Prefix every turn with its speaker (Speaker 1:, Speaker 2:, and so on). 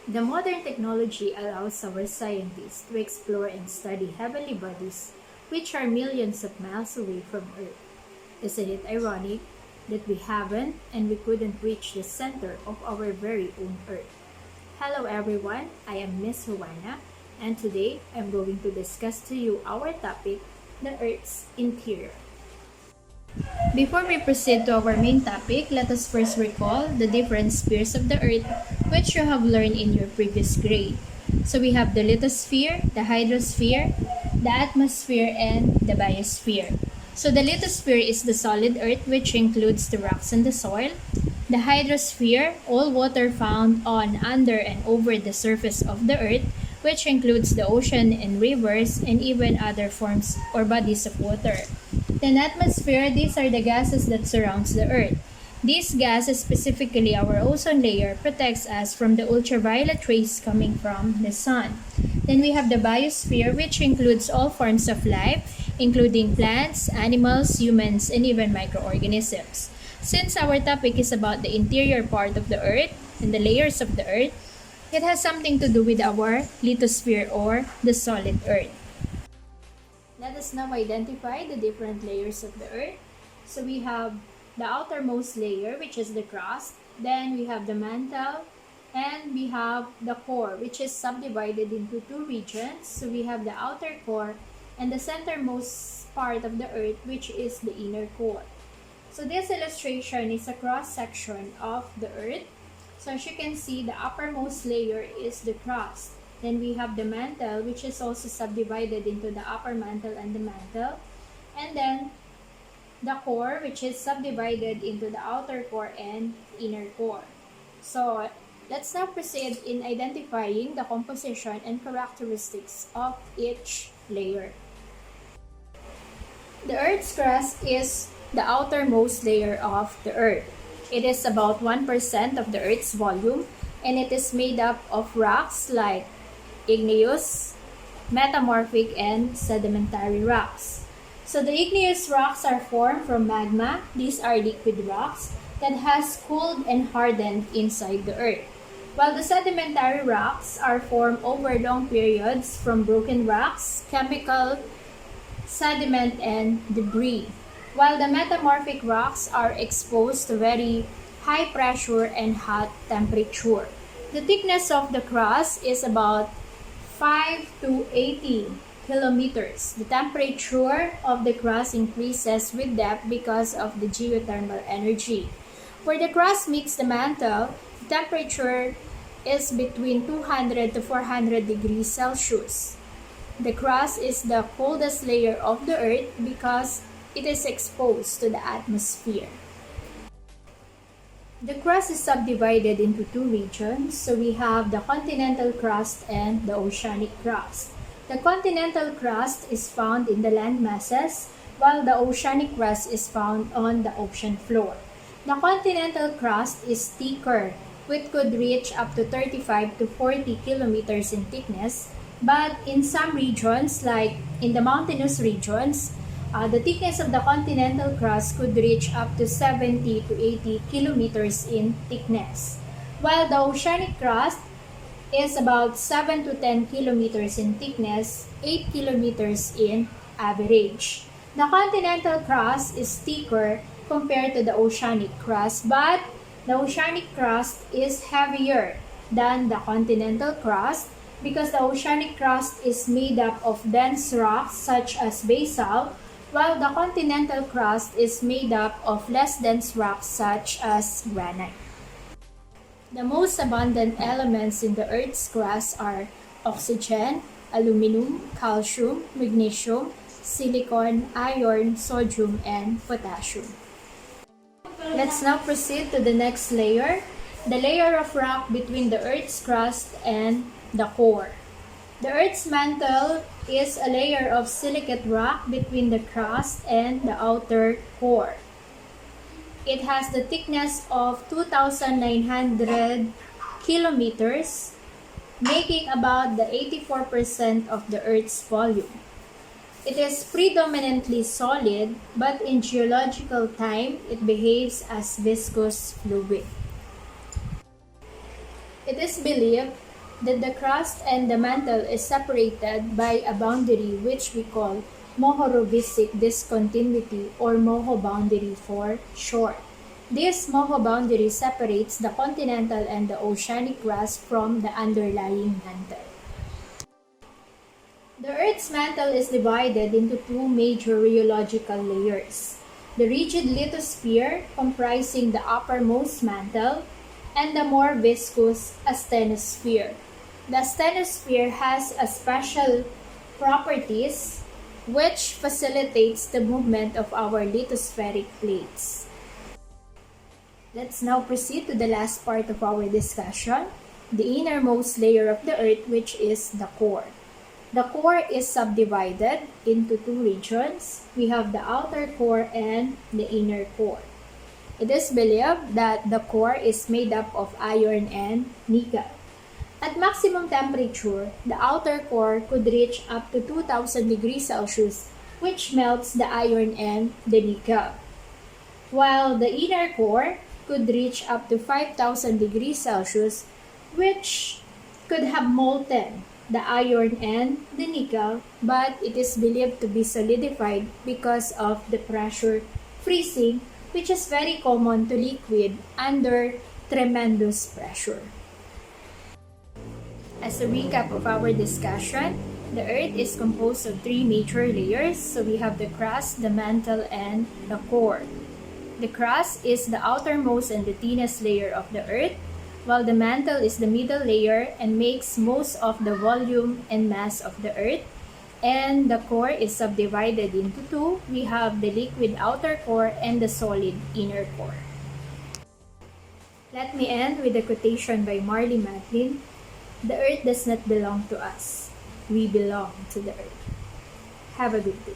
Speaker 1: The modern technology allows our scientists to explore and study heavenly bodies which are millions of miles away from Earth. Isn't it ironic that we haven't and we couldn't reach the center of our very own Earth? Hello everyone, I am Miss Juana, and today I'm going to discuss to you our topic, the Earth's interior. Before we proceed to our main topic, let us first recall the different spheres of the Earth which you have learned in your previous grade. So we have the lithosphere, the hydrosphere, the atmosphere, and the biosphere. So the lithosphere is the solid Earth which includes the rocks and the soil. The hydrosphere, all water found on, under, and over the surface of the Earth, which includes the ocean and rivers and even other forms or bodies of water. In atmosphere, these are the gases that surrounds the Earth. These gases, specifically our ozone layer, protects us from the ultraviolet rays coming from the sun. Then we have the biosphere, which includes all forms of life, including plants, animals, humans, and even microorganisms. Since our topic is about the interior part of the Earth and the layers of the Earth, it has something to do with our lithosphere or the solid Earth. Let us now identify the different layers of the Earth. So we have the outermost layer, which is the crust. Then we have the mantle, and we have the core, which is subdivided into two regions. So we have the outer core and the centermost part of the Earth, which is the inner core. So this illustration is a cross-section of the Earth. So as you can see, the uppermost layer is the crust. Then we have the mantle, which is also subdivided into the upper mantle and the mantle. And then the core, which is subdivided into the outer core and inner core. So let's now proceed in identifying the composition and characteristics of each layer. The Earth's crust is the outermost layer of the Earth. It is about 1% of the Earth's volume, and it is made up of rocks like igneous, metamorphic, and sedimentary rocks. So the igneous rocks are formed from magma. These are liquid rocks that has cooled and hardened inside the Earth. While the sedimentary rocks are formed over long periods from broken rocks, chemical sediment, and debris, while the metamorphic rocks are exposed to very high pressure and hot temperature. The thickness of the crust is about 5 to 80 kilometers. The temperature of the crust increases with depth because of the geothermal energy. Where the crust meets the mantle, the temperature is between 200 to 400 degrees Celsius. The crust is the coldest layer of the Earth because it is exposed to the atmosphere. The crust is subdivided into two regions, so we have the continental crust and the oceanic crust. The continental crust is found in the land masses, while the oceanic crust is found on the ocean floor. The continental crust is thicker, which could reach up to 35 to 40 kilometers in thickness, but in some regions, like in the mountainous regions, the thickness of the continental crust could reach up to 70 to 80 kilometers in thickness, while the oceanic crust is about 7 to 10 kilometers in thickness, 8 kilometers in average. The continental crust is thicker compared to the oceanic crust, but the oceanic crust is heavier than the continental crust because the oceanic crust is made up of dense rocks such as basalt, while the continental crust is made up of less dense rocks such as granite. The most abundant elements in the Earth's crust are oxygen, aluminum, calcium, magnesium, silicon, iron, sodium, and potassium. Let's now proceed to the next layer, the layer of rock between the Earth's crust and the core. The Earth's mantle is a layer of silicate rock between the crust and the outer core. It has the thickness of 2,900 kilometers, making about the 84% of the Earth's volume. It is predominantly solid, but in geological time, it behaves as viscous fluid. It is believed that the crust and the mantle is separated by a boundary which we call Mohorovicic discontinuity or Moho boundary for short. This Moho boundary separates the continental and the oceanic crust from the underlying mantle. The Earth's mantle is divided into two major rheological layers: the rigid lithosphere, comprising the uppermost mantle, and the more viscous asthenosphere. The asthenosphere has a special properties which facilitates the movement of our lithospheric plates. Let's now proceed to the last part of our discussion, the innermost layer of the Earth, which is the core. The core is subdivided into two regions. We have the outer core and the inner core. It is believed that the core is made up of iron and nickel. At maximum temperature, the outer core could reach up to 2000 degrees Celsius, which melts the iron and the nickel, while the inner core could reach up to 5000 degrees Celsius, which could have molten the iron and the nickel, but it is believed to be solidified because of the pressure freezing, which is very common to liquid under tremendous pressure. As a recap of our discussion, the Earth is composed of three major layers. So we have the crust, the mantle, and the core. The crust is the outermost and the thinnest layer of the Earth, while the mantle is the middle layer and makes most of the volume and mass of the Earth. And the core is subdivided into two. We have the liquid outer core and the solid inner core. Let me end with a quotation by Marlee Matlin. The Earth does not belong to us. We belong to the Earth. Have a good day.